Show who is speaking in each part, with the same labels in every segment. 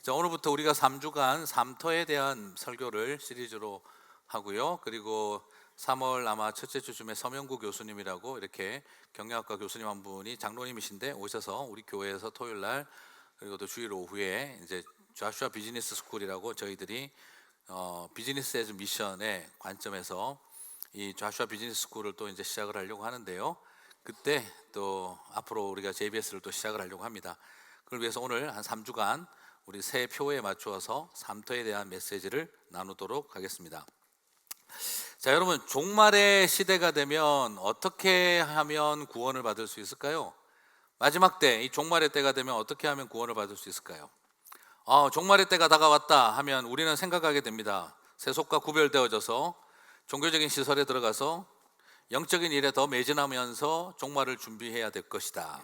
Speaker 1: 자, 오늘부터 우리가 3주간 삼터에 대한 설교를 시리즈로 하고요. 그리고 3월 아마 첫째 주쯤에 서명구 교수님이라고 이렇게 경영학과 교수님 한 분이 장로님이신데 오셔서 우리 교회에서 토요일 날 그리고 또 주일 오후에 이제 좌슈아 비즈니스 스쿨이라고 저희들이 비즈니스 에즈 미션의 관점에서 이 좌슈아 비즈니스 스쿨을 또 이제 시작을 하려고 하는데요. 그때 또 앞으로 우리가 JBS를 또 시작을 하려고 합니다. 그걸 위해서 오늘 한 3주간 우리 새 표에 맞추어서 삼터에 대한 메시지를 나누도록 하겠습니다. 자, 여러분, 종말의 시대가 되면 어떻게 하면 구원을 받을 수 있을까요? 마지막 때, 이 종말의 때가 되면 어떻게 하면 구원을 받을 수 있을까요? 종말의 때가 다가왔다 하면 우리는 생각하게 됩니다. 세속과 구별되어져서 종교적인 시설에 들어가서 영적인 일에 더 매진하면서 종말을 준비해야 될 것이다.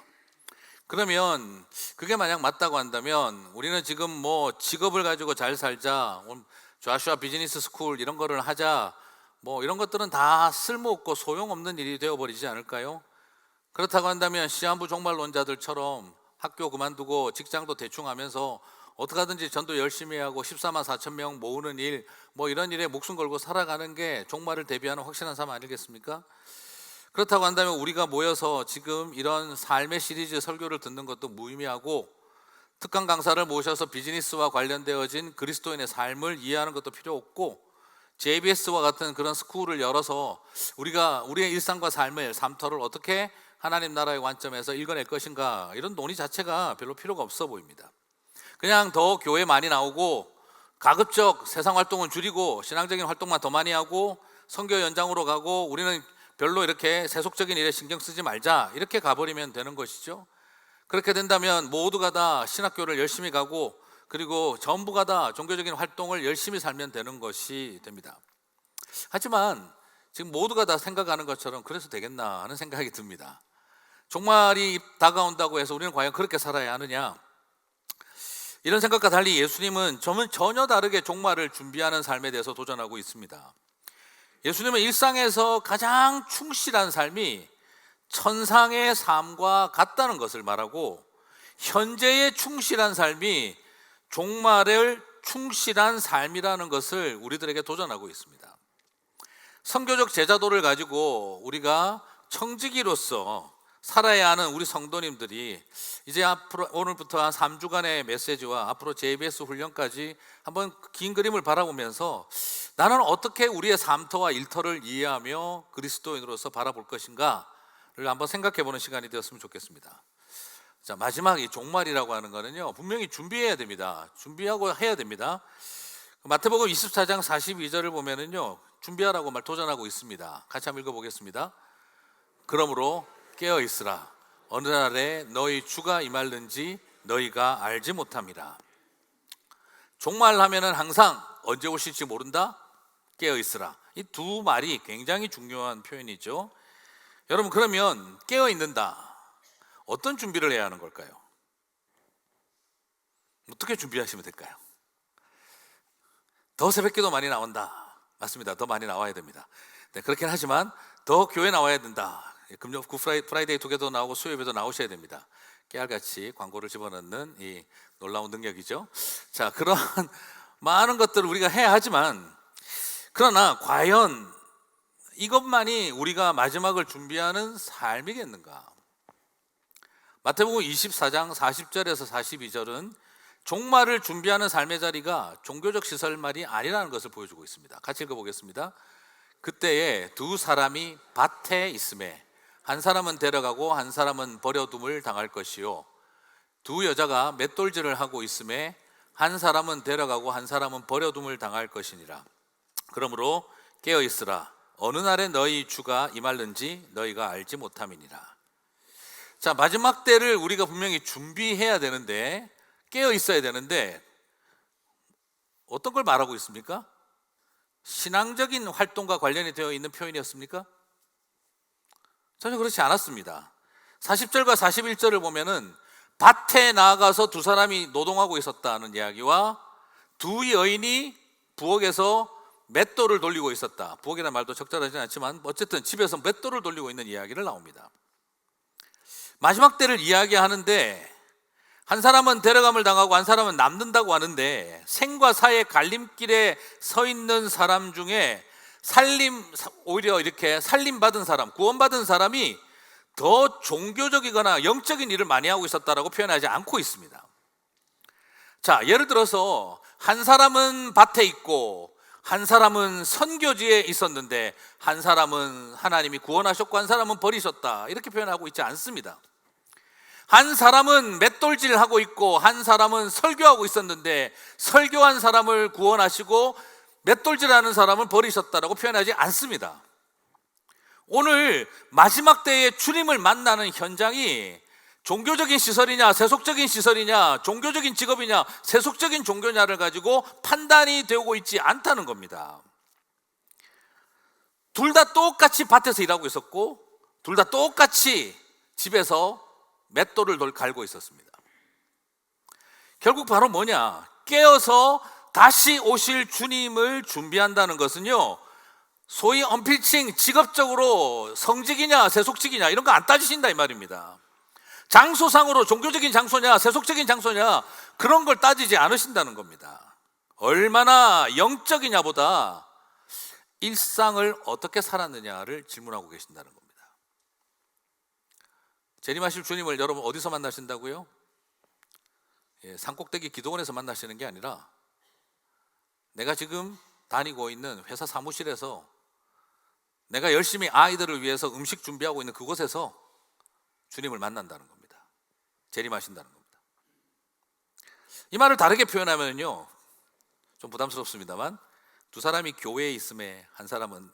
Speaker 1: 그러면 그게 만약 맞다고 한다면 우리는 지금 뭐 직업을 가지고 잘 살자, 좌슈아 비즈니스 스쿨 이런 거를 하자, 뭐 이런 것들은 다 쓸모없고 소용없는 일이 되어버리지 않을까요? 그렇다고 한다면 시한부 종말론자들처럼 학교 그만두고 직장도 대충 하면서 어떻게 하든지 전도 열심히 하고 14만 4천 명 모으는 일, 뭐 이런 일에 목숨 걸고 살아가는 게 종말을 대비하는 확실한 삶 아니겠습니까? 그렇다고 한다면 우리가 모여서 지금 이런 삶의 시리즈 설교를 듣는 것도 무의미하고 특강 강사를 모셔서 비즈니스와 관련되어진 그리스도인의 삶을 이해하는 것도 필요 없고 JBS와 같은 그런 스쿨을 열어서 우리가 우리의 일상과 삶을 삼터를 어떻게 하나님 나라의 관점에서 읽어낼 것인가, 이런 논의 자체가 별로 필요가 없어 보입니다. 그냥 더 교회 많이 나오고 가급적 세상 활동을 줄이고 신앙적인 활동만 더 많이 하고 선교 연장으로 가고 우리는 별로 이렇게 세속적인 일에 신경 쓰지 말자, 이렇게 가버리면 되는 것이죠. 그렇게 된다면 모두가 다 신학교를 열심히 가고 그리고 전부가 다 종교적인 활동을 열심히 살면 되는 것이 됩니다. 하지만 지금 모두가 다 생각하는 것처럼 그래서 되겠나 하는 생각이 듭니다. 종말이 다가온다고 해서 우리는 과연 그렇게 살아야 하느냐, 이런 생각과 달리 예수님은 전혀 다르게 종말을 준비하는 삶에 대해서 도전하고 있습니다. 예수님은 일상에서 가장 충실한 삶이 천상의 삶과 같다는 것을 말하고 현재의 충실한 삶이 종말을 충실한 삶이라는 것을 우리들에게 도전하고 있습니다. 선교적 제자도를 가지고 우리가 청지기로서 살아야 하는 우리 성도님들이 이제 앞으로 오늘부터 한 3주간의 메시지와 앞으로 JBS 훈련까지 한번 긴 그림을 바라보면서 나는 어떻게 우리의 삼터와 일터를 이해하며 그리스도인으로서 바라볼 것인가를 한번 생각해보는 시간이 되었으면 좋겠습니다. 자, 마지막 이 종말이라고 하는 거는요, 분명히 준비해야 됩니다. 준비하고 해야 됩니다. 마태복음 24장 42절을 보면은요, 준비하라고 도전하고 있습니다. 같이 한번 읽어보겠습니다. 그러므로 깨어 있으라. 어느 날에 너희 주가 임할는지 너희가 알지 못함이라. 종말하면은 항상 언제 오실지 모른다. 깨어 있으라. 이 두 말이 굉장히 중요한 표현이죠. 여러분, 그러면 깨어 있는다, 어떤 준비를 해야 하는 걸까요? 어떻게 준비하시면 될까요? 더 새벽기도 많이 나온다. 맞습니다. 더 많이 나와야 됩니다. 네, 그렇긴 하지만 더 교회 나와야 된다. 금요 프라이데이 투게더 나오고 수요예배도 나오셔야 됩니다. 깨알같이 광고를 집어넣는 이 놀라운 능력이죠. 자, 그런 많은 것들을 우리가 해야 하지만, 그러나 과연 이것만이 우리가 마지막을 준비하는 삶이겠는가? 마태복음 24장 40절에서 42절은 종말을 준비하는 삶의 자리가 종교적 시설만이 아니라는 것을 보여주고 있습니다. 같이 읽어보겠습니다. 그때에 두 사람이 밭에 있음에 한 사람은 데려가고 한 사람은 버려둠을 당할 것이요, 두 여자가 맷돌질을 하고 있음에 한 사람은 데려가고 한 사람은 버려둠을 당할 것이니라. 그러므로 깨어 있으라. 어느 날에 너희 주가 임할는지 너희가 알지 못함이니라. 자, 마지막 때를 우리가 분명히 준비해야 되는데, 깨어 있어야 되는데 어떤 걸 말하고 있습니까? 신앙적인 활동과 관련이 되어 있는 표현이었습니까? 전혀 그렇지 않았습니다. 40절과 41절을 보면은 밭에 나아가서 두 사람이 노동하고 있었다는 이야기와 두 여인이 부엌에서 맷돌을 돌리고 있었다. 부엌이라는 말도 적절하지 않지만 어쨌든 집에서 맷돌을 돌리고 있는 이야기를 나옵니다. 마지막 때를 이야기하는데 한 사람은 데려감을 당하고 한 사람은 남는다고 하는데, 생과 사의 갈림길에 서 있는 사람 중에 오히려 이렇게 살림받은 사람, 구원받은 사람이 더 종교적이거나 영적인 일을 많이 하고 있었다라고 표현하지 않고 있습니다. 자, 예를 들어서 한 사람은 밭에 있고 한 사람은 선교지에 있었는데 한 사람은 하나님이 구원하셨고 한 사람은 버리셨다, 이렇게 표현하고 있지 않습니다. 한 사람은 맷돌질을 하고 있고 한 사람은 설교하고 있었는데 설교한 사람을 구원하시고 맷돌질하는 사람을 버리셨다라고 표현하지 않습니다. 오늘 마지막 때에 주님을 만나는 현장이 종교적인 시설이냐 세속적인 시설이냐, 종교적인 직업이냐 세속적인 종교냐를 가지고 판단이 되고 있지 않다는 겁니다. 둘 다 똑같이 밭에서 일하고 있었고 둘 다 똑같이 집에서 맷돌을 갈고 있었습니다. 결국 바로 뭐냐, 깨어서 다시 오실 주님을 준비한다는 것은요, 소위 언필칭 직업적으로 성직이냐 세속직이냐 이런 거 안 따지신다 이 말입니다. 장소상으로 종교적인 장소냐 세속적인 장소냐 그런 걸 따지지 않으신다는 겁니다. 얼마나 영적이냐 보다 일상을 어떻게 살았느냐를 질문하고 계신다는 겁니다. 재림하실 주님을 여러분 어디서 만나신다고요? 산꼭대기 기도원에서 만나시는 게 아니라 내가 지금 다니고 있는 회사 사무실에서 내가 열심히 아이들을 위해서 음식 준비하고 있는 그곳에서 주님을 만난다는 겁니다. 재림하신다는 겁니다. 이 말을 다르게 표현하면요, 좀 부담스럽습니다만 두 사람이 교회에 있음에 한 사람은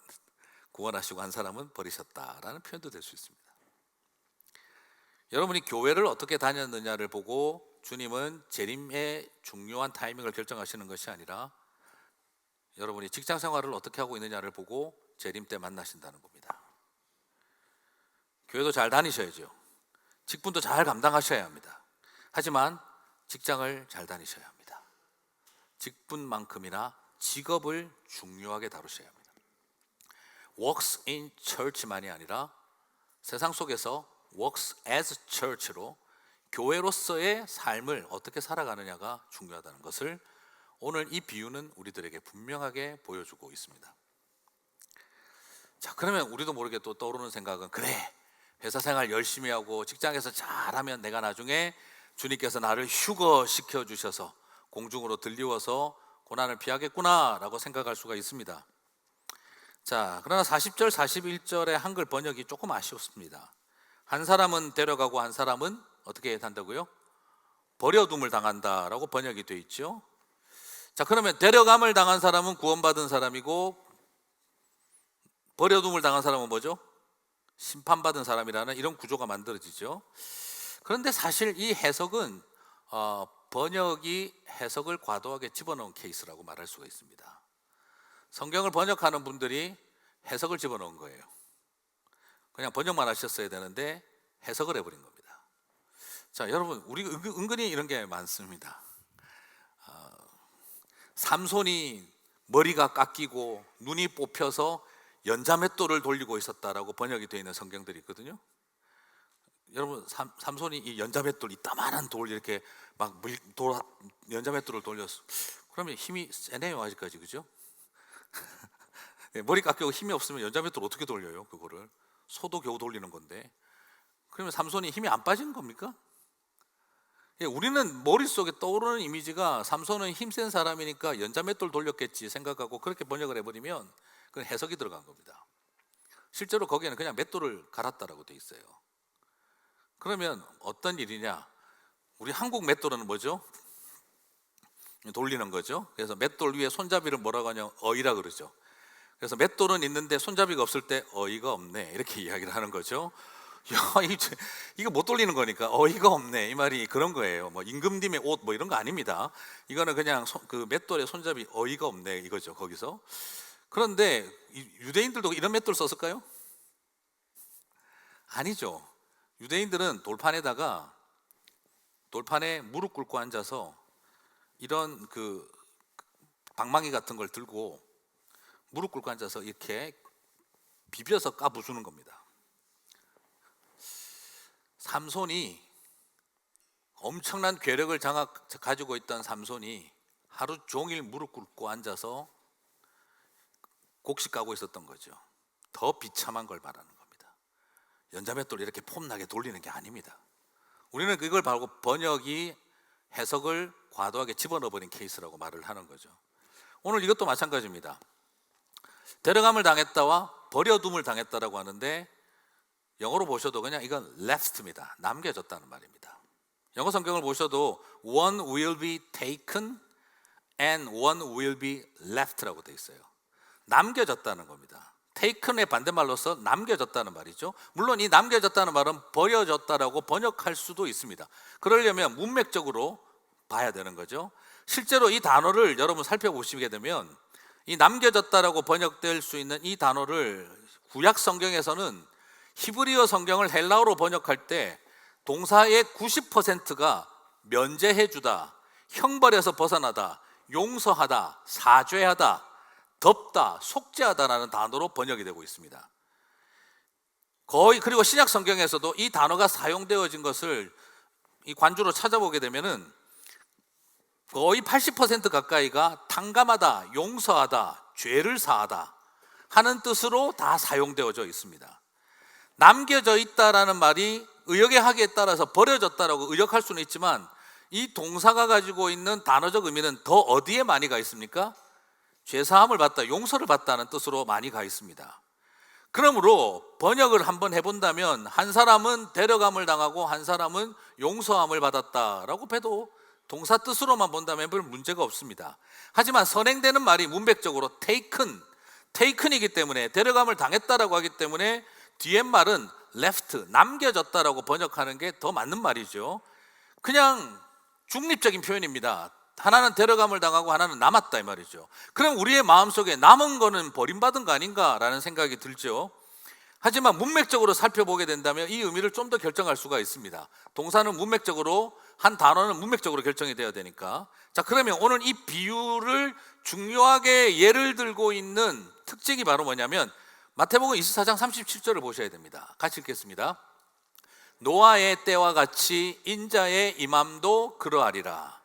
Speaker 1: 구원하시고 한 사람은 버리셨다라는 표현도 될 수 있습니다. 여러분이 교회를 어떻게 다녔느냐를 보고 주님은 재림의 중요한 타이밍을 결정하시는 것이 아니라 여러분이 직장 생활을 어떻게 하고 있느냐를 보고 재림 때 만나신다는 겁니다. 교회도 잘 다니셔야죠. 직분도 잘 감당하셔야 합니다. 하지만 직장을 잘 다니셔야 합니다. 직분만큼이나 직업을 중요하게 다루셔야 합니다. Works in church만이 아니라 세상 속에서 works as church로 교회로서의 삶을 어떻게 살아가느냐가 중요하다는 것을 오늘 이 비유는 우리들에게 분명하게 보여주고 있습니다. 자, 그러면 우리도 모르게 또 떠오르는 생각은, 그래, 회사 생활 열심히 하고 직장에서 잘하면 내가 나중에 주님께서 나를 휴거시켜 주셔서 공중으로 들리워서 고난을 피하겠구나 라고 생각할 수가 있습니다. 자, 그러나 40절 41절의 한글 번역이 조금 아쉬웠습니다. 한 사람은 데려가고 한 사람은 어떻게 한다고요? 버려둠을 당한다라고 번역이 되어 있죠. 자, 그러면 데려감을 당한 사람은 구원받은 사람이고 버려둠을 당한 사람은 뭐죠? 심판받은 사람이라는 이런 구조가 만들어지죠. 그런데 사실 이 해석은 번역이 해석을 과도하게 집어넣은 케이스라고 말할 수가 있습니다. 성경을 번역하는 분들이 해석을 집어넣은 거예요. 그냥 번역만 하셨어야 되는데 해석을 해버린 겁니다. 자, 여러분, 우리 은근히 이런 게 많습니다. 삼손이 머리가 깎이고 눈이 뽑혀서 연자맷돌을 돌리고 있었다라고 번역이 되어 있는 성경들이 있거든요. 여러분, 삼손이 이 연자맷돌, 이따만한 돌 이렇게 막 연자맷돌을 돌렸어. 그러면 힘이 세네요, 아직까지, 그죠? 머리 깎이고 힘이 없으면 연자맷돌 어떻게 돌려요, 그거를? 소도 겨우 돌리는 건데. 그러면 삼손이 힘이 안 빠진 겁니까? 우리는 머릿속에 떠오르는 이미지가 삼손은 힘센 사람이니까 연자맷돌 돌렸겠지 생각하고 그렇게 번역을 해버리면 그건 해석이 들어간 겁니다. 실제로 거기에는 그냥 맷돌을 갈았다라고 돼 있어요. 그러면 어떤 일이냐? 우리 한국 맷돌은 뭐죠? 돌리는 거죠. 그래서 맷돌 위에 손잡이를 뭐라고 하냐? 어이라 그러죠. 그래서 맷돌은 있는데 손잡이가 없을 때 어이가 없네, 이렇게 이야기를 하는 거죠. 야, 이거 못 돌리는 거니까 어이가 없네, 이 말이 그런 거예요. 뭐 임금님의 옷 뭐 이런 거 아닙니다. 이거는 그냥 그 맷돌의 손잡이 어이가 없네 이거죠, 거기서. 그런데 유대인들도 이런 맷돌 썼을까요? 아니죠. 유대인들은 돌판에 무릎 꿇고 앉아서 이런 그 방망이 같은 걸 들고 무릎 꿇고 앉아서 이렇게 비벼서 까부수는 겁니다. 삼손이 엄청난 괴력을 가지고 있던 삼손이 하루 종일 무릎 꿇고 앉아서 곡식 까고 있었던 거죠. 더 비참한 걸 말하는 겁니다. 연자맷돌 이렇게 폼나게 돌리는 게 아닙니다. 우리는 그걸 바로 번역이 해석을 과도하게 집어넣어버린 케이스라고 말을 하는 거죠. 오늘 이것도 마찬가지입니다. 데려감을 당했다와 버려둠을 당했다라고 하는데 영어로 보셔도 그냥 이건 left입니다. 남겨졌다는 말입니다. 영어 성경을 보셔도 one will be taken and one will be left라고 되어 있어요. 남겨졌다는 겁니다. taken의 반대말로서 남겨졌다는 말이죠. 물론 이 남겨졌다는 말은 버려졌다라고 번역할 수도 있습니다. 그러려면 문맥적으로 봐야 되는 거죠. 실제로 이 단어를 여러분 살펴보시게 되면 이 남겨졌다라고 번역될 수 있는 이 단어를 구약 성경에서는 히브리어 성경을 헬라어로 번역할 때 동사의 90%가 면제해주다, 형벌에서 벗어나다, 용서하다, 사죄하다, 덮다, 속죄하다라는 단어로 번역이 되고 있습니다. 그리고 신약 성경에서도 이 단어가 사용되어진 것을 이 관주로 찾아보게 되면은 거의 80% 가까이가 탕감하다, 용서하다, 죄를 사하다 하는 뜻으로 다 사용되어져 있습니다. 남겨져 있다라는 말이 의역의 하기에 따라서 버려졌다라고 의역할 수는 있지만 이 동사가 가지고 있는 단어적 의미는 더 어디에 많이 가 있습니까? 죄사함을 받다, 용서를 받다는 뜻으로 많이 가 있습니다. 그러므로 번역을 한번 해본다면 한 사람은 데려감을 당하고 한 사람은 용서함을 받았다라고 해도 동사 뜻으로만 본다면 별 문제가 없습니다. 하지만 선행되는 말이 문맥적으로 taken이기 때문에 데려감을 당했다라고 하기 때문에 뒤에 말은 left, 남겨졌다라고 번역하는 게 더 맞는 말이죠. 그냥 중립적인 표현입니다. 하나는 데려감을 당하고 하나는 남았다 이 말이죠. 그럼 우리의 마음속에 남은 거는 버림받은 거 아닌가라는 생각이 들죠. 하지만 문맥적으로 살펴보게 된다면 이 의미를 좀 더 결정할 수가 있습니다. 동사는 문맥적으로, 한 단어는 문맥적으로 결정이 되어야 되니까. 자, 그러면 오늘 이 비유를 중요하게 예를 들고 있는 특징이 바로 뭐냐면 마태복음 24장 37절을 보셔야 됩니다. 같이 읽겠습니다. 노아의 때와 같이 인자의 임함도 그러하리라.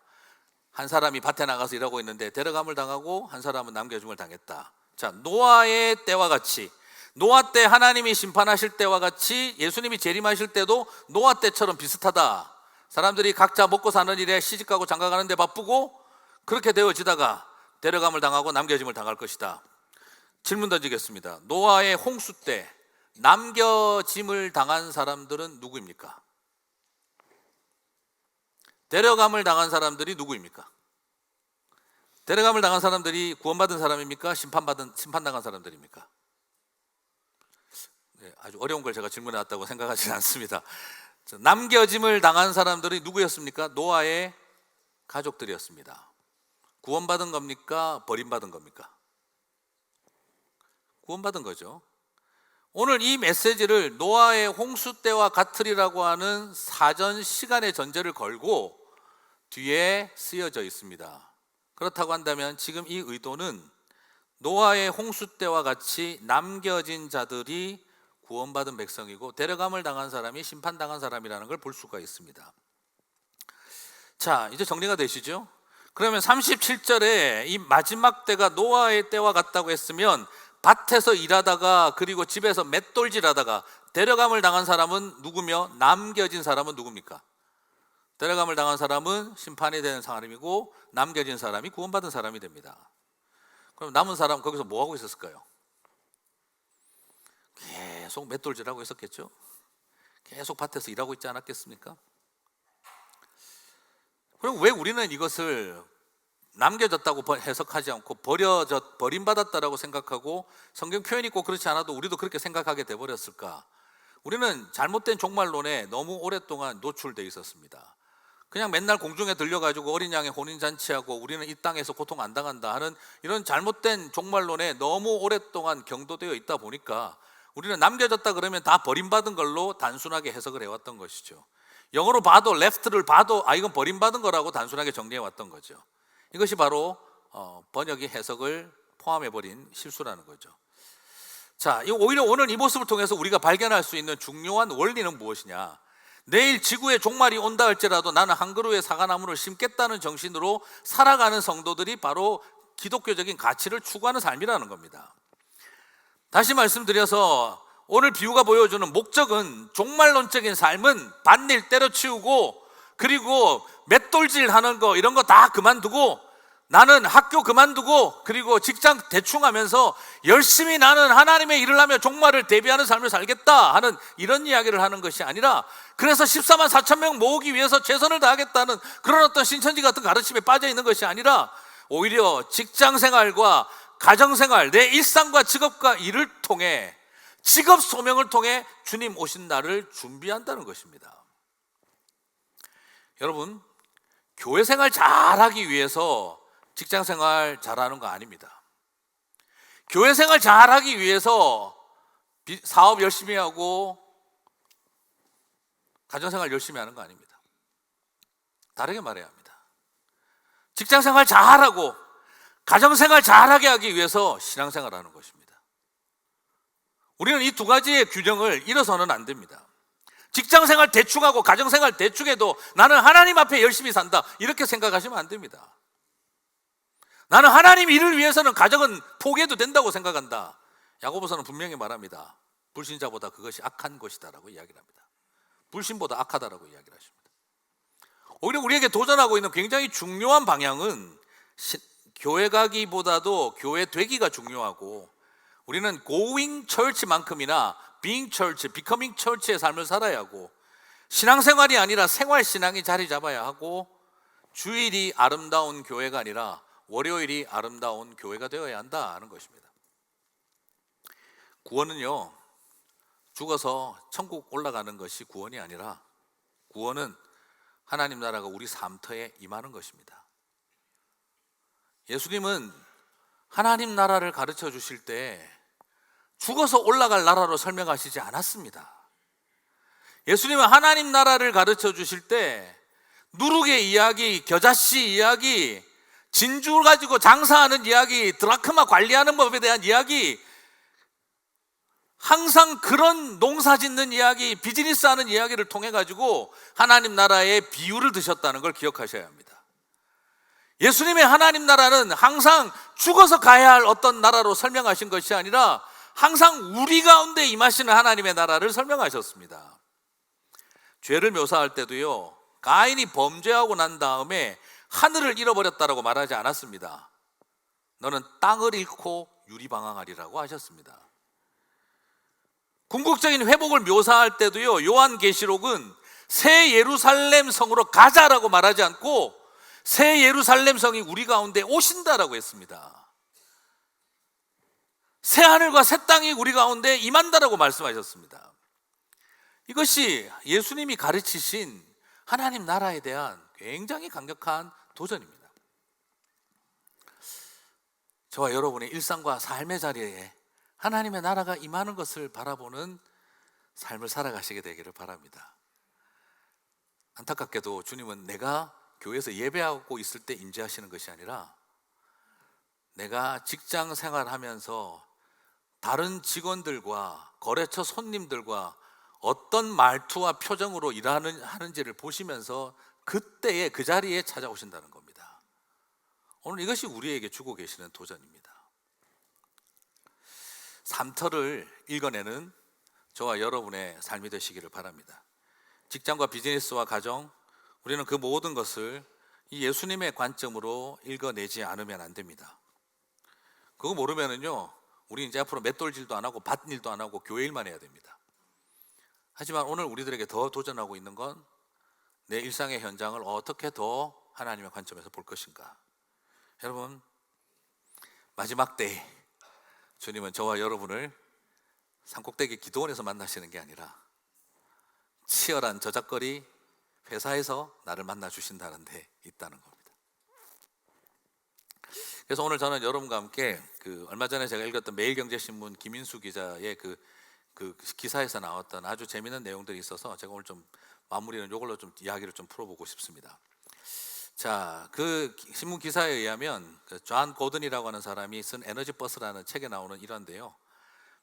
Speaker 1: 한 사람이 밭에 나가서 일하고 있는데 데려감을 당하고 한 사람은 남겨줌을 당했다. 자, 노아의 때와 같이, 노아 때 하나님이 심판하실 때와 같이 예수님이 재림하실 때도 노아 때처럼 비슷하다. 사람들이 각자 먹고 사는 일에 시집가고 장가가는 데 바쁘고 그렇게 되어지다가 데려감을 당하고 남겨짐을 당할 것이다. 질문 던지겠습니다. 노아의 홍수 때 남겨짐을 당한 사람들은 누구입니까? 데려감을 당한 사람들이 누구입니까? 데려감을 당한 사람들이 구원받은 사람입니까? 심판당한 사람들입니까? 네, 아주 어려운 걸 제가 질문해 왔다고 생각하지는 않습니다. 남겨짐을 당한 사람들이 누구였습니까? 노아의 가족들이었습니다. 구원받은 겁니까? 버림받은 겁니까? 구원받은 거죠. 오늘 이 메시지를 노아의 홍수 때와 같으리라고 하는 사전 시간의 전제를 걸고 뒤에 쓰여져 있습니다. 그렇다고 한다면 지금 이 의도는 노아의 홍수 때와 같이 남겨진 자들이 구원받은 백성이고 데려감을 당한 사람이 심판당한 사람이라는 걸 볼 수가 있습니다. 자, 이제 정리가 되시죠? 그러면 37절에 이 마지막 때가 노아의 때와 같다고 했으면 밭에서 일하다가 그리고 집에서 맷돌질하다가 데려감을 당한 사람은 누구며 남겨진 사람은 누굽니까? 데려감을 당한 사람은 심판이 되는 사람이고 남겨진 사람이 구원받은 사람이 됩니다. 그럼 남은 사람 거기서 뭐 하고 있었을까요? 계속 맷돌질하고 있었겠죠? 계속 밭에서 일하고 있지 않았겠습니까? 그럼 왜 우리는 이것을 남겨졌다고 해석하지 않고 버림받았다라고 생각하고 성경 표현이 꼭 그렇지 않아도 우리도 그렇게 생각하게 돼버렸을까? 우리는 잘못된 종말론에 너무 오랫동안 노출되어 있었습니다. 그냥 맨날 공중에 들려가지고 어린 양의 혼인잔치하고 우리는 이 땅에서 고통 안 당한다 하는 이런 잘못된 종말론에 너무 오랫동안 경도되어 있다 보니까 우리는 남겨졌다 그러면 다 버림받은 걸로 단순하게 해석을 해왔던 것이죠. 영어로 봐도 left를 봐도 이건 버림받은 거라고 단순하게 정리해왔던 거죠. 이것이 바로 번역의 해석을 포함해버린 실수라는 거죠. 자, 오히려 오늘 이 모습을 통해서 우리가 발견할 수 있는 중요한 원리는 무엇이냐? 내일 지구의 종말이 온다 할지라도 나는 한 그루의 사과나무를 심겠다는 정신으로 살아가는 성도들이 바로 기독교적인 가치를 추구하는 삶이라는 겁니다. 다시 말씀드려서 오늘 비유가 보여주는 목적은 종말론적인 삶은 밭일 때려치우고 그리고 맷돌질 하는 거 이런 거 다 그만두고 나는 학교 그만두고 그리고 직장 대충 하면서 열심히 나는 하나님의 일을 하며 종말을 대비하는 삶을 살겠다 하는 이런 이야기를 하는 것이 아니라 그래서 14만 4천 명 모으기 위해서 최선을 다하겠다는 그런 어떤 신천지 같은 가르침에 빠져 있는 것이 아니라 오히려 직장 생활과 가정 생활, 내 일상과 직업과 일을 통해 직업 소명을 통해 주님 오신 날을 준비한다는 것입니다. 여러분, 교회 생활 잘하기 위해서 직장 생활 잘하는 거 아닙니다. 교회 생활 잘하기 위해서 사업 열심히 하고 가정 생활 열심히 하는 거 아닙니다. 다르게 말해야 합니다. 직장 생활 잘하고 가정 생활 잘하게 하기 위해서 신앙 생활하는 것입니다. 우리는 이 두 가지의 균형을 잃어서는 안 됩니다. 직장 생활 대충 하고 가정 생활 대충 해도 나는 하나님 앞에 열심히 산다 이렇게 생각하시면 안 됩니다. 나는 하나님 일을 위해서는 가정은 포기해도 된다고 생각한다. 야고보서는 분명히 말합니다. 불신자보다 그것이 악한 것이다라고 이야기를 합니다. 불신보다 악하다라고 이야기를 하십니다. 오히려 우리에게 도전하고 있는 굉장히 중요한 방향은 교회 가기보다도 교회 되기가 중요하고 우리는 going church만큼이나 being church, becoming church의 삶을 살아야 하고 신앙생활이 아니라 생활신앙이 자리 잡아야 하고 주일이 아름다운 교회가 아니라 월요일이 아름다운 교회가 되어야 한다는 것입니다. 구원은요, 죽어서 천국 올라가는 것이 구원이 아니라 구원은 하나님 나라가 우리 삶터에 임하는 것입니다. 예수님은 하나님 나라를 가르쳐 주실 때 죽어서 올라갈 나라로 설명하시지 않았습니다. 예수님은 하나님 나라를 가르쳐 주실 때 누룩의 이야기, 겨자씨 이야기, 진주 가지고 장사하는 이야기, 드라크마 관리하는 법에 대한 이야기, 항상 그런 농사 짓는 이야기, 비즈니스 하는 이야기를 통해 가지고 하나님 나라의 비유를 드셨다는 걸 기억하셔야 합니다. 예수님의 하나님 나라는 항상 죽어서 가야 할 어떤 나라로 설명하신 것이 아니라 항상 우리 가운데 임하시는 하나님의 나라를 설명하셨습니다. 죄를 묘사할 때도요, 가인이 범죄하고 난 다음에 하늘을 잃어버렸다라고 말하지 않았습니다. 너는 땅을 잃고 유리방황하리라고 하셨습니다. 궁극적인 회복을 묘사할 때도요, 요한계시록은 새 예루살렘 성으로 가자라고 말하지 않고 새 예루살렘 성이 우리 가운데 오신다라고 했습니다. 새 하늘과 새 땅이 우리 가운데 임한다라고 말씀하셨습니다. 이것이 예수님이 가르치신 하나님 나라에 대한 굉장히 강력한 도전입니다. 저와 여러분의 일상과 삶의 자리에 하나님의 나라가 임하는 것을 바라보는 삶을 살아가시게 되기를 바랍니다. 안타깝게도 주님은 내가 교회에서 예배하고 있을 때 임재하시는 것이 아니라 내가 직장 생활하면서 다른 직원들과 거래처 손님들과 어떤 말투와 표정으로 하는지를 보시면서 그때에 그 자리에 찾아오신다는 겁니다. 오늘 이것이 우리에게 주고 계시는 도전입니다. 삶터를 읽어내는 저와 여러분의 삶이 되시기를 바랍니다. 직장과 비즈니스와 가정, 우리는 그 모든 것을 이 예수님의 관점으로 읽어내지 않으면 안 됩니다. 그거 모르면은요, 우리 이제 앞으로 맷돌질도 안 하고 밭일도 안 하고 교회 일만 해야 됩니다. 하지만 오늘 우리들에게 더 도전하고 있는 건 내 일상의 현장을 어떻게 더 하나님의 관점에서 볼 것인가. 여러분, 마지막 때에 주님은 저와 여러분을 산꼭대기 기도원에서 만나시는 게 아니라 치열한 저작거리 회사에서 나를 만나 주신다는 데 있다는 겁니다. 그래서 오늘 저는 여러분과 함께 얼마 전에 제가 읽었던 매일경제신문 김인수 기자의 그 기사에서 나왔던 아주 재미있는 내용들이 있어서 제가 오늘 좀 마무리는 이걸로 좀 이야기를 좀 풀어보고 싶습니다. 자, 그 신문 기사에 의하면 존 고든이라고 하는 사람이 쓴 에너지 버스라는 책에 나오는 일화인데요.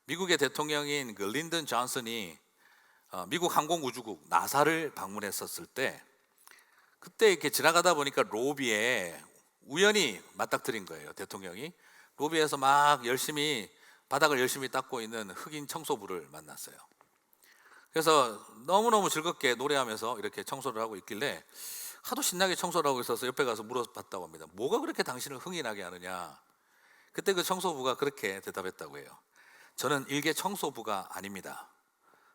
Speaker 1: 미국의 대통령인 린든 존슨이 미국 항공우주국 나사를 방문했었을 때, 그때 이렇게 지나가다 보니까 로비에 우연히 맞닥뜨린 거예요. 대통령이 로비에서 막 열심히 바닥을 열심히 닦고 있는 흑인 청소부를 만났어요. 그래서 너무너무 즐겁게 노래하면서 이렇게 청소를 하고 있길래 하도 신나게 청소를 하고 있어서 옆에 가서 물어봤다고 합니다. 뭐가 그렇게 당신을 흥이 나게 하느냐? 그때 그 청소부가 그렇게 대답했다고 해요. 저는 일개 청소부가 아닙니다.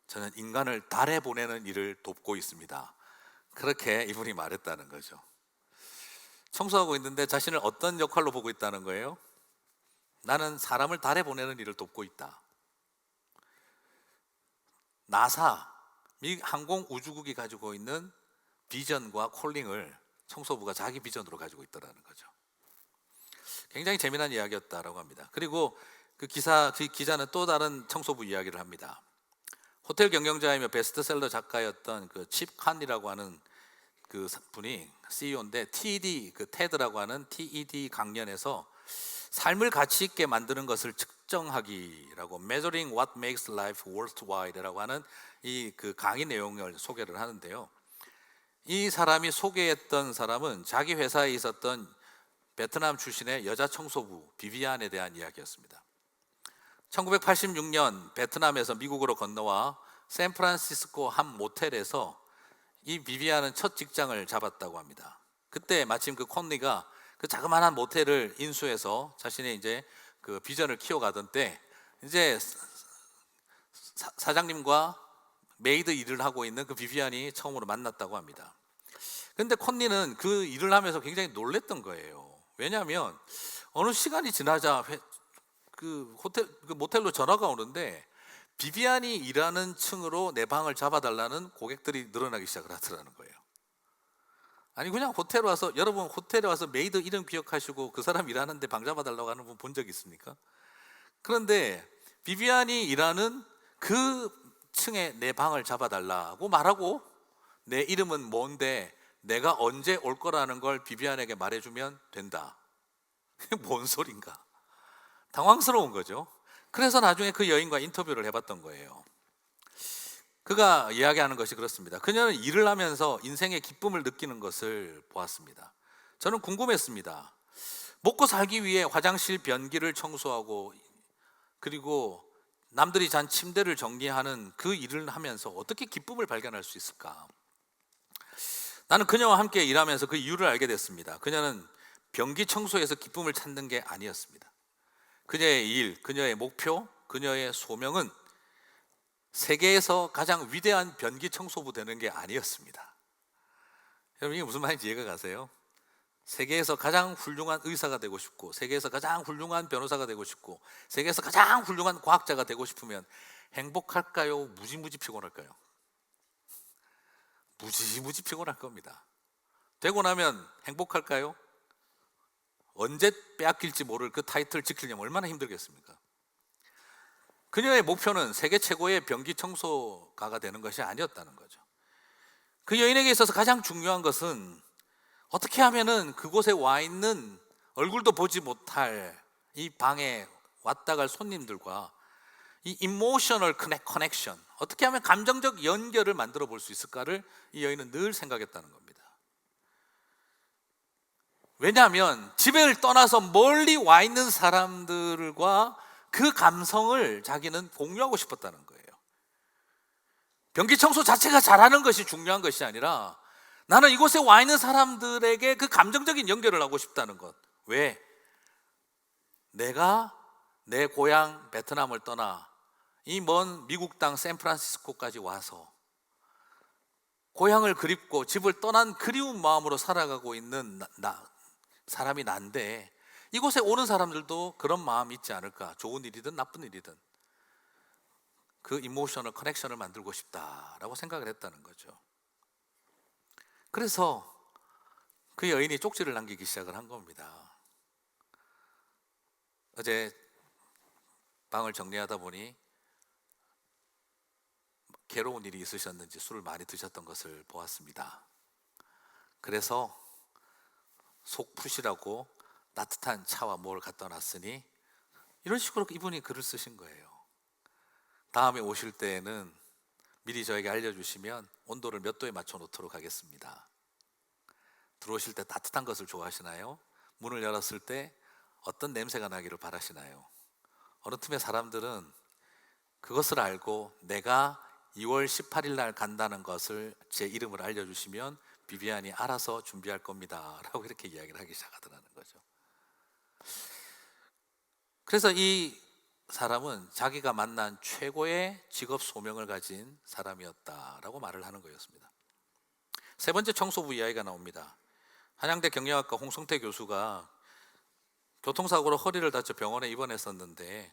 Speaker 1: 저는 인간을 달에 보내는 일을 돕고 있습니다. 그렇게 이분이 말했다는 거죠. 청소하고 있는데 자신을 어떤 역할로 보고 있다는 거예요? 나는 사람을 달에 보내는 일을 돕고 있다. 나사, 미 항공우주국이 가지고 있는 비전과 콜링을 청소부가 자기 비전으로 가지고 있더라는 거죠. 굉장히 재미난 이야기였다라고 합니다. 그리고 그 기자는 또 다른 청소부 이야기를 합니다. 호텔 경영자이며 베스트셀러 작가였던 그 칩 칸이라고 하는 그 분이 CEO인데 테드라고 하는 TED 강연에서 삶을 가치 있게 만드는 것을 측정하기라고 Measuring What Makes Life Worthwhile이라고 하는 이 그 강의 내용을 소개를 하는데요. 이 사람이 소개했던 사람은 자기 회사에 있었던 베트남 출신의 여자 청소부 비비안에 대한 이야기였습니다. 1986년 베트남에서 미국으로 건너와 샌프란시스코 한 모텔에서 이 비비안은 첫 직장을 잡았다고 합니다. 그때 마침 그 콘니가 그 자그마한 모텔을 인수해서 자신의 이제 그 비전을 키워가던 때 이제 사장님과 메이드 일을 하고 있는 그 비비안이 처음으로 만났다고 합니다. 근데 콘니는 그 일을 하면서 굉장히 놀랬던 거예요. 왜냐하면 어느 시간이 지나자 그 모텔로 전화가 오는데 비비안이 일하는 층으로 내 방을 잡아달라는 고객들이 늘어나기 시작을 하더라는 거예요. 아니 그냥 호텔에 와서, 여러분 호텔에 와서 메이드 이름 기억하시고 그 사람 일하는데 방 잡아달라고 하는 분 본 적 있습니까? 그런데 비비안이 일하는 그 층에 내 방을 잡아달라고 말하고 내 이름은 뭔데 내가 언제 올 거라는 걸 비비안에게 말해주면 된다. 뭔 소린가? 당황스러운 거죠. 그래서 나중에 그 여인과 인터뷰를 해봤던 거예요. 그가 이야기하는 것이 그렇습니다. 그녀는 일을 하면서 인생의 기쁨을 느끼는 것을 보았습니다. 저는 궁금했습니다. 먹고 살기 위해 화장실 변기를 청소하고 그리고 남들이 잔 침대를 정리하는 그 일을 하면서 어떻게 기쁨을 발견할 수 있을까? 나는 그녀와 함께 일하면서 그 이유를 알게 됐습니다. 그녀는 변기 청소에서 기쁨을 찾는 게 아니었습니다. 그녀의 일, 그녀의 목표, 그녀의 소명은 세계에서 가장 위대한 변기 청소부 되는 게 아니었습니다. 여러분 이게 무슨 말인지 이해가 가세요? 세계에서 가장 훌륭한 의사가 되고 싶고 세계에서 가장 훌륭한 변호사가 되고 싶고 세계에서 가장 훌륭한 과학자가 되고 싶으면 행복할까요? 무지무지 피곤할까요? 무지무지 피곤할 겁니다. 되고 나면 행복할까요? 언제 빼앗길지 모를 그 타이틀을 지키려면 얼마나 힘들겠습니까? 그녀의 목표는 세계 최고의 변기 청소가가 되는 것이 아니었다는 거죠. 그 여인에게 있어서 가장 중요한 것은 어떻게 하면은 그곳에 와 있는 얼굴도 보지 못할 이 방에 왔다 갈 손님들과 이 이모셔널 커넥션, 어떻게 하면 감정적 연결을 만들어 볼 수 있을까를 이 여인은 늘 생각했다는 겁니다. 왜냐하면 집을 떠나서 멀리 와 있는 사람들과 그 감성을 자기는 공유하고 싶었다는 거예요. 변기 청소 자체가 잘하는 것이 중요한 것이 아니라 나는 이곳에 와 있는 사람들에게 그 감정적인 연결을 하고 싶다는 것. 왜? 내가 내 고향 베트남을 떠나 이 먼 미국 땅 샌프란시스코까지 와서 고향을 그립고 집을 떠난 그리운 마음으로 살아가고 있는 사람이 난데 이곳에 오는 사람들도 그런 마음이 있지 않을까? 좋은 일이든 나쁜 일이든 그 이모셔널 커넥션을 만들고 싶다라고 생각을 했다는 거죠. 그래서 그 여인이 쪽지를 남기기 시작을 한 겁니다. 어제 방을 정리하다 보니 괴로운 일이 있으셨는지 술을 많이 드셨던 것을 보았습니다. 그래서 속 푸시라고 따뜻한 차와 뭘 갖다 놨으니 이런 식으로 이분이 글을 쓰신 거예요. 다음에 오실 때에는 미리 저에게 알려주시면 온도를 몇 도에 맞춰 놓도록 하겠습니다. 들어오실 때 따뜻한 것을 좋아하시나요? 문을 열었을 때 어떤 냄새가 나기를 바라시나요? 어느 틈에 사람들은 그것을 알고 내가 2월 18일 날 간다는 것을 제 이름을 알려주시면 비비안이 알아서 준비할 겁니다 라고 이렇게 이야기를 하기 시작하더라는 거죠. 그래서 이 사람은 자기가 만난 최고의 직업 소명을 가진 사람이었다라고 말을 하는 거였습니다. 세 번째 청소부 이야기가 나옵니다. 한양대 경영학과 홍성태 교수가 교통사고로 허리를 다쳐 병원에 입원했었는데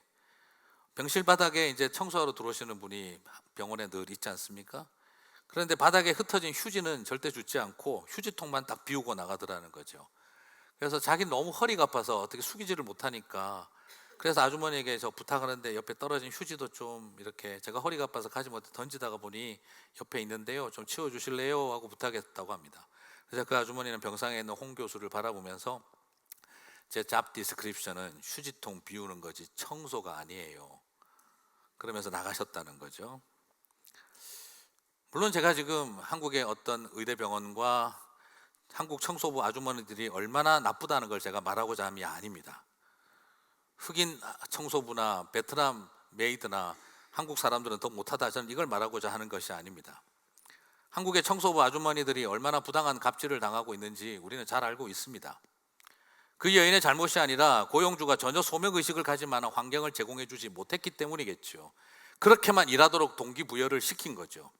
Speaker 1: 병실 바닥에 이제 청소하러 들어오시는 분이 병원에 늘 있지 않습니까? 그런데 바닥에 흩어진 휴지는 절대 줍지 않고 휴지통만 딱 비우고 나가더라는 거죠. 그래서 자기는 너무 허리가 아파서 어떻게 숙이지를 못하니까 그래서 아주머니에게 저 부탁하는데 옆에 떨어진 휴지도 좀 이렇게 제가 허리가 아파서 가지 못해 던지다가 보니 옆에 있는데요 좀 치워주실래요? 하고 부탁했다고 합니다. 그래서 그 아주머니는 병상에 있는 홍 교수를 바라보면서 제 잡 디스크립션은 휴지통 비우는 거지 청소가 아니에요 그러면서 나가셨다는 거죠. 물론 제가 지금 한국의 어떤 의대병원과 한국 청소부 아주머니들이 얼마나 나쁘다는 걸 제가 말하고자 함이 아닙니다. 흑인 청소부나 베트남 메이드나 한국 사람들은 더 못하다 저는 이걸 말하고자 하는 것이 아닙니다. 한국의 청소부 아주머니들이 얼마나 부당한 갑질을 당하고 있는지 우리는 잘 알고 있습니다. 그 여인의 잘못이 아니라 고용주가 전혀 소명의식을 가질 만한 환경을 제공해 주지 못했기 때문이겠죠. 그렇게만 일하도록 동기부여를 시킨 거죠.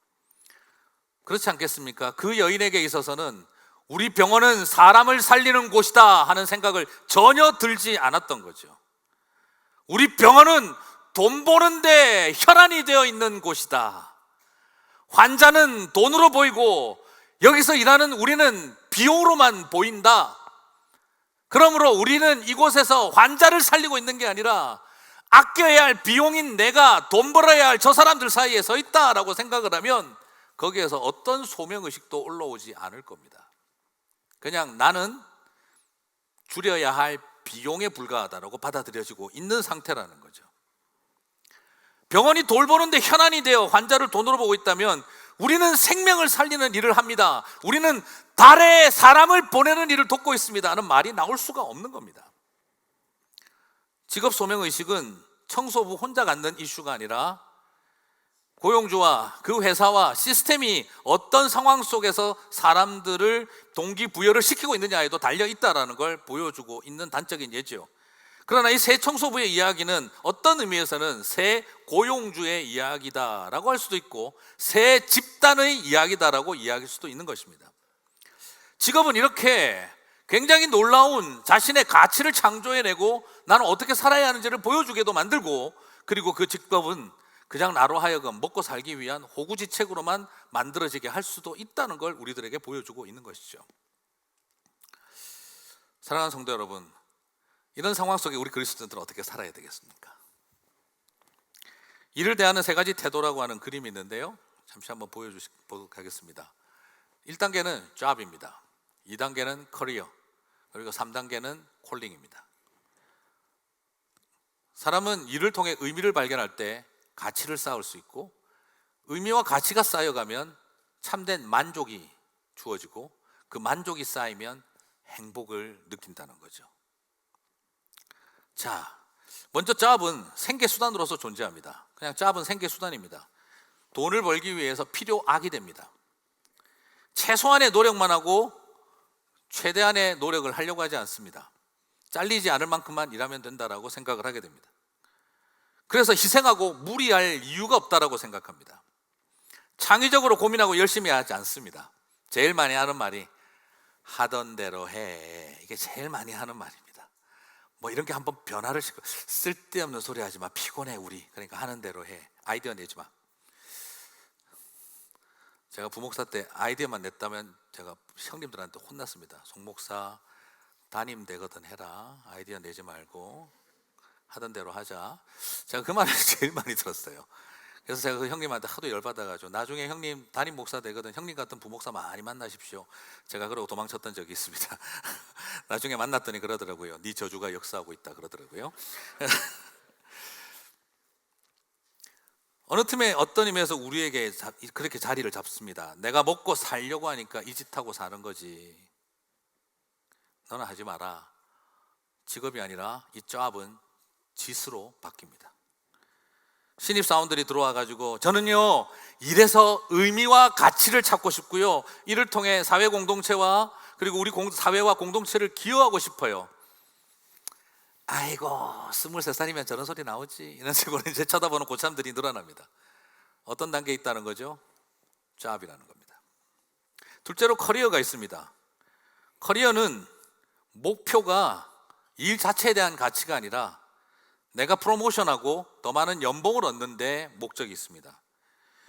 Speaker 1: 그렇지 않겠습니까? 그 여인에게 있어서는 우리 병원은 사람을 살리는 곳이다 하는 생각을 전혀 들지 않았던 거죠. 우리 병원은 돈 버는데 혈안이 되어 있는 곳이다. 환자는 돈으로 보이고 여기서 일하는 우리는 비용으로만 보인다. 그러므로 우리는 이곳에서 환자를 살리고 있는 게 아니라 아껴야 할 비용인 내가 돈 벌어야 할 저 사람들 사이에 서 있다라고 생각을 하면 거기에서 어떤 소명의식도 올라오지 않을 겁니다. 그냥 나는 줄여야 할 비용에 불과하다라고 받아들여지고 있는 상태라는 거죠. 병원이 돌 보는데 현안이 되어 환자를 돈으로 보고 있다면 우리는 생명을 살리는 일을 합니다. 우리는 달에 사람을 보내는 일을 돕고 있습니다 하는 말이 나올 수가 없는 겁니다. 직업 소명의식은 청소부 혼자 갖는 이슈가 아니라 고용주와 그 회사와 시스템이 어떤 상황 속에서 사람들을 동기부여를 시키고 있느냐에도 달려있다는 걸 보여주고 있는 단적인 예죠. 그러나 이 새 청소부의 이야기는 어떤 의미에서는 새 고용주의 이야기다라고 할 수도 있고 새 집단의 이야기다라고 이야기할 수도 있는 것입니다. 직업은 이렇게 굉장히 놀라운 자신의 가치를 창조해내고 나는 어떻게 살아야 하는지를 보여주게도 만들고 그리고 그 직업은 그냥 나로 하여금 먹고 살기 위한 호구지책으로만 만들어지게 할 수도 있다는 걸 우리들에게 보여주고 있는 것이죠. 사랑하는 성도 여러분, 이런 상황 속에 우리 그리스도인들은 어떻게 살아야 되겠습니까? 이를 대하는 세 가지 태도라고 하는 그림이 있는데요, 잠시 한번 보도록 하겠습니다. 1단계는 job입니다. 2단계는 career, 그리고 3단계는 calling입니다. 사람은 일을 통해 의미를 발견할 때 가치를 쌓을 수 있고 의미와 가치가 쌓여가면 참된 만족이 주어지고 그 만족이 쌓이면 행복을 느낀다는 거죠. 자, 먼저 job은 생계수단으로서 존재합니다. 그냥 job은 생계수단입니다. 돈을 벌기 위해서 필요악이 됩니다. 최소한의 노력만 하고 최대한의 노력을 하려고 하지 않습니다. 잘리지 않을 만큼만 일하면 된다라고 생각을 하게 됩니다. 그래서 희생하고 무리할 이유가 없다라고 생각합니다. 창의적으로 고민하고 열심히 하지 않습니다. 제일 많이 하는 말이 하던 대로 해. 이게 제일 많이 하는 말입니다. 뭐 이런 게 한번 변화를 시켜. 쓸데없는 소리 하지 마. 피곤해 우리. 그러니까 하는 대로 해. 아이디어 내지 마. 제가 부목사 때 아이디어만 냈다면 제가 형님들한테 혼났습니다. 송목사 담임 되거든 해라. 아이디어 내지 말고 하던 대로 하자. 제가 그 말을 제일 많이 들었어요. 그래서 제가 그 형님한테 하도 열받아가지고 나중에 형님 담임 목사 되거든 형님 같은 부목사 많이 만나십시오. 제가 그러고 도망쳤던 적이 있습니다. 나중에 만났더니 그러더라고요. 네 저주가 역사하고 있다 그러더라고요. 어느 틈에 어떤 의미에서 우리에게 그렇게 자리를 잡습니다. 내가 먹고 살려고 하니까 이 짓하고 사는 거지. 너는 하지 마라. 직업이 아니라 이 잡은 짓으로 바뀝니다. 신입사원들이 들어와가지고 저는요 일에서 의미와 가치를 찾고 싶고요, 이를 통해 사회 공동체와 그리고 우리 사회와 공동체를 기여하고 싶어요. 아이고 23살이면 저런 소리 나오지, 이런 식으로 이제 쳐다보는 고참들이 늘어납니다. 어떤 단계에 있다는 거죠? 잡이라는 겁니다. 둘째로 커리어가 있습니다. 커리어는 목표가 일 자체에 대한 가치가 아니라 내가 프로모션하고 더 많은 연봉을 얻는 데 목적이 있습니다.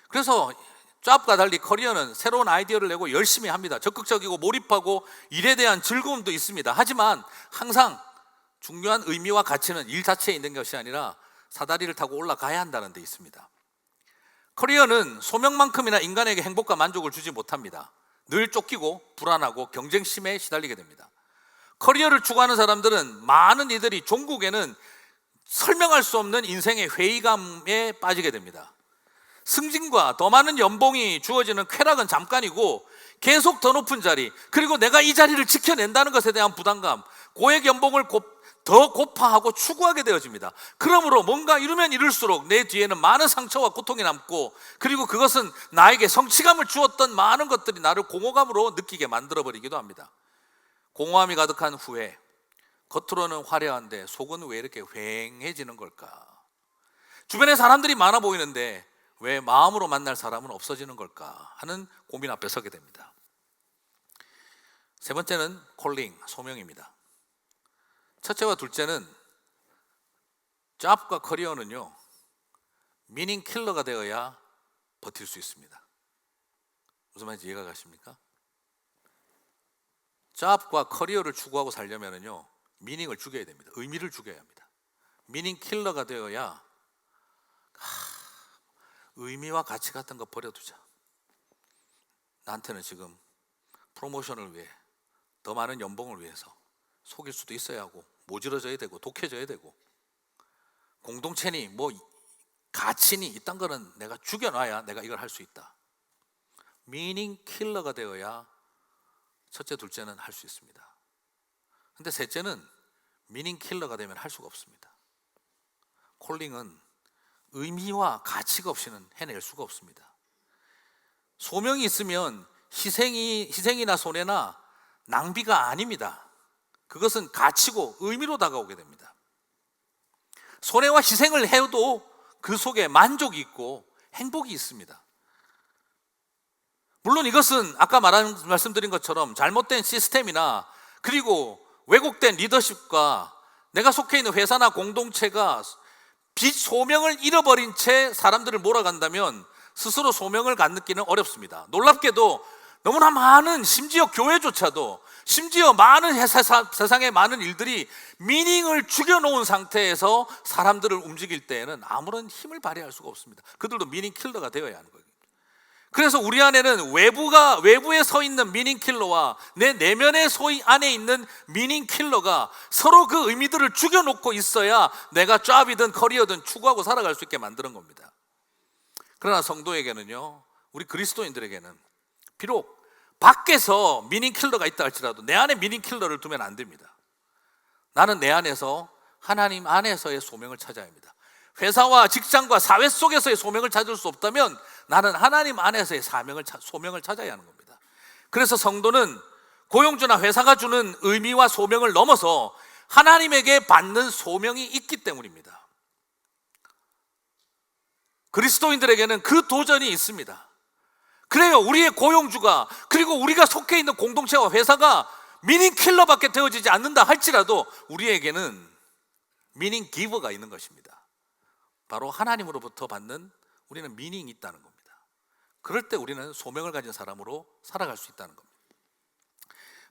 Speaker 1: 그래서 잡과 달리 커리어는 새로운 아이디어를 내고 열심히 합니다. 적극적이고 몰입하고 일에 대한 즐거움도 있습니다. 하지만 항상 중요한 의미와 가치는 일 자체에 있는 것이 아니라 사다리를 타고 올라가야 한다는 데 있습니다. 커리어는 소명만큼이나 인간에게 행복과 만족을 주지 못합니다. 늘 쫓기고 불안하고 경쟁심에 시달리게 됩니다. 커리어를 추구하는 사람들은 많은 이들이 종국에는 설명할 수 없는 인생의 회의감에 빠지게 됩니다. 승진과 더 많은 연봉이 주어지는 쾌락은 잠깐이고 계속 더 높은 자리, 그리고 내가 이 자리를 지켜낸다는 것에 대한 부담감, 고액 연봉을 더 고파하고 추구하게 되어집니다. 그러므로 뭔가 이루면 이룰수록 내 뒤에는 많은 상처와 고통이 남고, 그리고 그것은 나에게 성취감을 주었던 많은 것들이 나를 공허감으로 느끼게 만들어버리기도 합니다. 공허함이 가득한 후에 겉으로는 화려한데 속은 왜 이렇게 휑해지는 걸까? 주변에 사람들이 많아 보이는데 왜 마음으로 만날 사람은 없어지는 걸까 하는 고민 앞에 서게 됩니다. 세 번째는 콜링, 소명입니다. 첫째와 둘째는 잡과 커리어는요 미닝 킬러가 되어야 버틸 수 있습니다. 무슨 말인지 이해가 가십니까? 잡과 커리어를 추구하고 살려면요 미닝을 죽여야 됩니다. 의미를 죽여야 합니다. 미닝 킬러가 되어야 의미와 가치 같은 거 버려두자. 나한테는 지금 프로모션을 위해, 더 많은 연봉을 위해서 속일 수도 있어야 하고, 모질어져야 되고, 독해져야 되고, 공동체니 뭐 가치니 이딴 거는 내가 죽여놔야 내가 이걸 할 수 있다. 미닝 킬러가 되어야 첫째, 둘째는 할 수 있습니다. 근데 셋째는 미닝 킬러가 되면 할 수가 없습니다. 콜링은 의미와 가치가 없이는 해낼 수가 없습니다. 소명이 있으면 희생이나 손해나 낭비가 아닙니다. 그것은 가치고 의미로 다가오게 됩니다. 손해와 희생을 해도 그 속에 만족이 있고 행복이 있습니다. 물론 이것은 아까 말씀드린 것처럼 잘못된 시스템이나 그리고 왜곡된 리더십과 내가 속해 있는 회사나 공동체가 소명을 잃어버린 채 사람들을 몰아간다면 스스로 소명을 갖기는 어렵습니다. 놀랍게도 너무나 많은, 심지어 교회조차도, 심지어 많은 세상의 많은 일들이 미닝을 죽여놓은 상태에서 사람들을 움직일 때에는 아무런 힘을 발휘할 수가 없습니다. 그들도 미닝 킬러가 되어야 하는 거예요. 그래서 우리 안에는 외부에 서 있는 미닝 킬러와 내 내면의 안에 있는 미닝 킬러가 서로 그 의미들을 죽여놓고 있어야 내가 잡이든 커리어든 추구하고 살아갈 수 있게 만드는 겁니다. 그러나 성도에게는요, 우리 그리스도인들에게는 비록 밖에서 미닝 킬러가 있다 할지라도 내 안에 미닝 킬러를 두면 안 됩니다. 나는 내 안에서 하나님 안에서의 소명을 찾아야 합니다. 회사와 직장과 사회 속에서의 소명을 찾을 수 없다면 나는 하나님 안에서의 소명을 찾아야 하는 겁니다. 그래서 성도는 고용주나 회사가 주는 의미와 소명을 넘어서 하나님에게 받는 소명이 있기 때문입니다. 그리스도인들에게는 그 도전이 있습니다. 그래요, 우리의 고용주가, 그리고 우리가 속해 있는 공동체와 회사가 미닝 킬러밖에 되어지지 않는다 할지라도 우리에게는 미닝 기버가 있는 것입니다. 바로 하나님으로부터 받는 우리는 미닝이 있다는 겁니다. 그럴 때 우리는 소명을 가진 사람으로 살아갈 수 있다는 겁니다.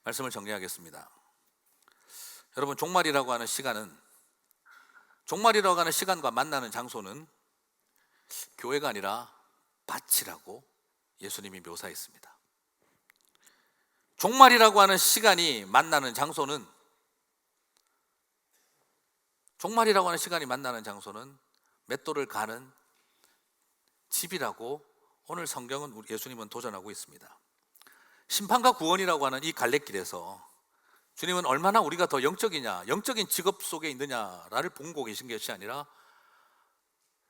Speaker 1: 말씀을 정리하겠습니다. 여러분, 종말이라고 하는 시간과 만나는 장소는 교회가 아니라 밭이라고 예수님이 묘사했습니다. 종말이라고 하는 시간이 만나는 장소는 맷돌을 가는 집이라고 오늘 성경은 예수님은 도전하고 있습니다. 심판과 구원이라고 하는 이 갈래길에서 주님은 얼마나 우리가 더 영적이냐, 영적인 직업 속에 있느냐를 보고 계신 것이 아니라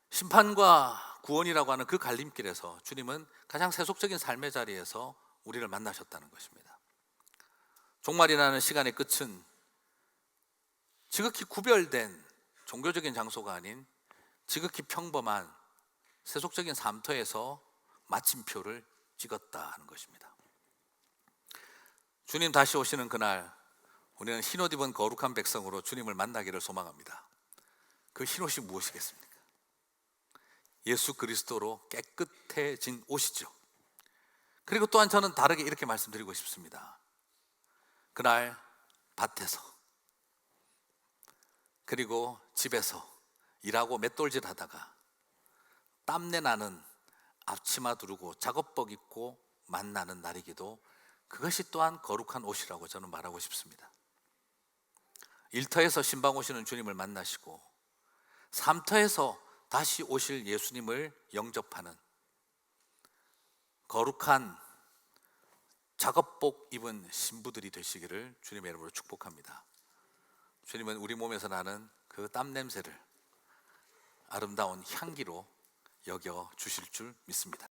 Speaker 1: 심판과 구원이라고 하는 그 갈림길에서 주님은 가장 세속적인 삶의 자리에서 우리를 만나셨다는 것입니다. 종말이라는 시간의 끝은 지극히 구별된 종교적인 장소가 아닌 지극히 평범한 세속적인 삶터에서 마침표를 찍었다 는 것입니다. 주님 다시 오시는 그날 우리는 흰옷 입은 거룩한 백성으로 주님을 만나기를 소망합니다. 그 흰옷이 무엇이겠습니까? 예수 그리스도로 깨끗해진 옷이죠. 그리고 또한 저는 다르게 이렇게 말씀드리고 싶습니다. 그날 밭에서 그리고 집에서 일하고 맷돌질 하다가 땀내 나는 앞치마 두르고 작업복 입고 만나는 날이기도 그것이 또한 거룩한 옷이라고 저는 말하고 싶습니다. 일터에서 신방 오시는 주님을 만나시고 삼터에서 다시 오실 예수님을 영접하는 거룩한 작업복 입은 신부들이 되시기를 주님의 이름으로 축복합니다. 주님은 우리 몸에서 나는 그 땀 냄새를 아름다운 향기로 여겨 주실 줄 믿습니다.